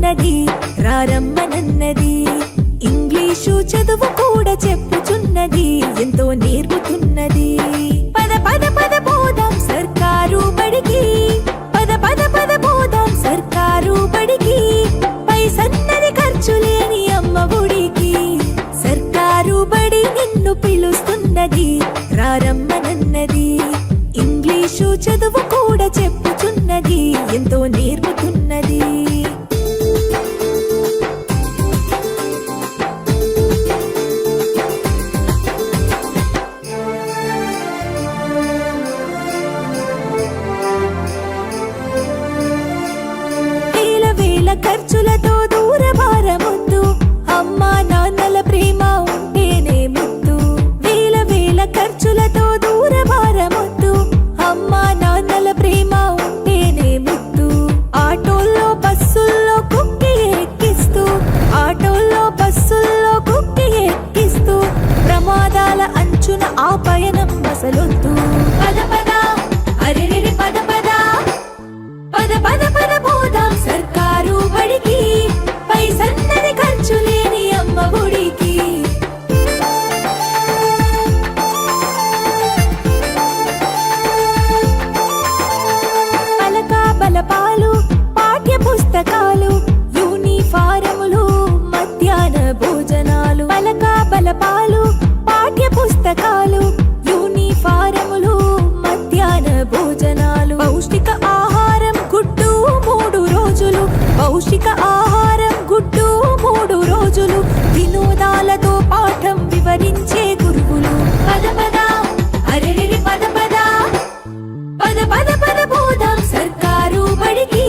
పిలుస్తున్నది రారమ్మనన్నది. English చదువు కూడా చెప్పుచున్నది, ఎంతో నేర్పుతున్నది. పద పద పద పోదాం సర్కారు బడికి, పద పద పద పోదాం సర్కారు బడికి. పైసన్నది ఖర్చు లేని అమ్మ ఒడికి. సర్కారు బడి నిన్ను పిలుస్తున్నది రారమ్మనన్నది. ఇంగ్లీషు చదువు కూడా చెప్పుచున్నది, ఎంతో నేర్పుతున్నది. వేల వేల ఖర్చులతో దూరభారమొద్దు, అమ్మా నాన్నల ప్రేమ ఉంటేనే ముద్దు. వేల వేల ఖర్చులతో దూరభారమొద్దు, అమ్మా నాన్నల ప్రేమ ఉంటేనే ముద్దు. ఆటోల్లో బస్సుల్లో కుక్కి ఎక్కిస్తూ, ఆటోల్లో బస్సుల్లో కుక్కి ఎక్కిస్తూ, ప్రమాదాల అంచున ఆ పయనం అసలొద్దు. పద పద అరెరెరి పద పద, పద పద పద పోదాం సర్కారు బడికి. పైసన్నది ఖర్చు లేని అమ్మ ఒడికి. పలక బలపాలు, పాఠ్య పుస్తకాలు, యూనిఫారములు, మధ్యాహ్న భోజనాలు. పలక బలపాలు, పాఠ్య పుస్తకాలు, యూనిఫారములు, మధ్యాహ్న భోజనాలు. పౌష్టిక ఆహారం గుడ్డు 3 రోజులు, పౌష్టిక ఆహారం గుడ్డు 3 రోజులు. వినోదాలతో పాఠం వివరించే గురువులు. పద పద అరెరెరి పద పద, పద పద పద పోదాం సర్కారు బడికి.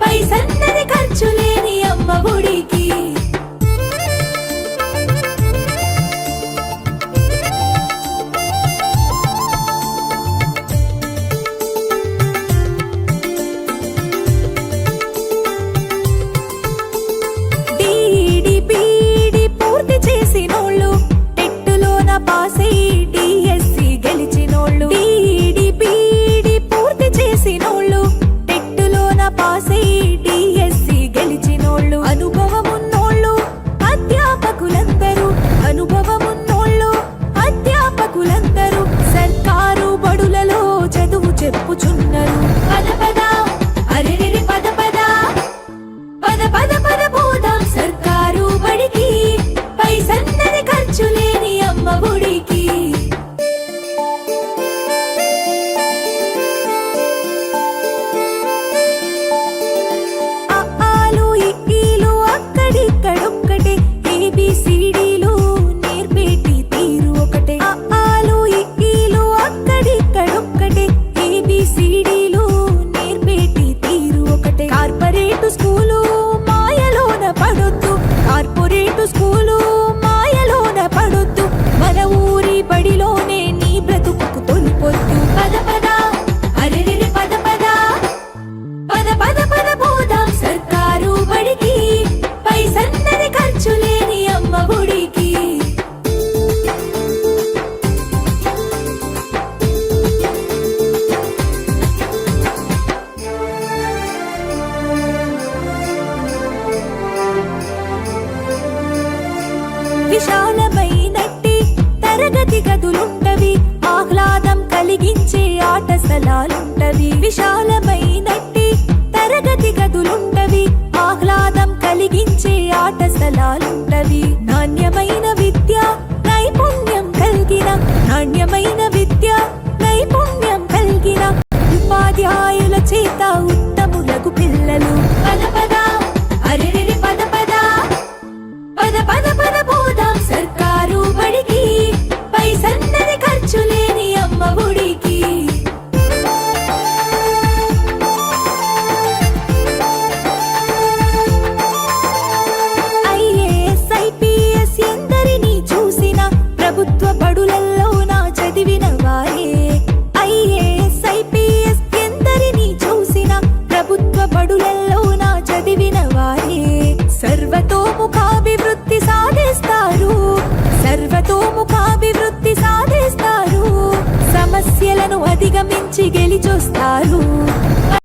పైసన్నది ఖర్చు లేని అమ్మ ఒడికి. డీఈడీ పీఈడీ పూర్తి చేసినోళ్ళు, టెట్టులోన పాసై డిఎస్సి గెలిచినోళ్ళు. డీఈడీ పీఈడీ పూర్తి చేసినోళ్ళు, టెట్టులోన పాసై డిఎస్సి గెలిచినోళ్ళు. అనుభవమున్నోళ్ళు అధ్యాపకులందరూ, అనుభవమున్నోళ్ళు అధ్యాపకులందరూ సర్కారు బడులలో చదువు చెప్పుచున్నారు. పద పద అరెరెరి పద పద, పద పద పద పోదాం సర్కారు బడికి. పైసన్నది ఖర్చు లేని అమ్మ ఒడికి. అఆలు ఇఈలు అక్కడిక్కడొక్కటే, ఏబిసిడీలు నేర్పేటి తీరు ఒకటే. అఆలు ఇఈలు అక్కడిక్కడొక్కటే, ఏబిసిడీలు నేర్పేటి తీరు ఒకటే. కార్పొరేటు స్కూలు మాయలోన పడొద్దు, కార్పొరేటు స్కూలు మాయలోన పడొద్దు. మన ఊరి బడిలోనే నీ బ్రతుకు తొలిపొద్దు. పద పద అరెరెరి పద పద, పద పద పద పోదాం సర్కారు బడికి. పైసన్నది ఖర్చు లేని అమ్మ ఒడికి. విశాలమైనట్టి తరగతి గదులుంటవి, ఆహ్లాదం కలిగించే ఆట స్థలాలుంటవి. విశాలమైనట్టి తరగతి గదులుంటవి, ఆహ్లాదం కలిగించే ఆట స్థలాలుంటవి. నాణ్యమైన విద్య నైపుణ్యం కలిగిన, నాణ్యమైన విద్య నైపుణ్యం కలిగిన ఉపాధ్యాయుల చేత ఉత్తములకు పిల్లలు. పద పద అరెరెరి పద పద, పద పద పద పోదాం సర్కారు బడికి. పైసన్నది ఖర్చు లేని అమ్మ ఒడికి. ఐఏఎస్ ఐపీఎస్ ఎందరినీ చూసిన, ప్రభుత్వ బడులల్లో నా చదివిన వారే. ఐఏఎస్ ఐపీఎస్ ఎందరినీ చూసిన, ప్రభుత్వ బడులల్లో నా చదివిన వారే. సర్వతోముఖాభివృద్ధి సాధిస్తారు, సర్వతోముఖాభివృద్ధి సాధిస్తారు. సమస్యలను అధిగమించి గెలిచొస్తారు.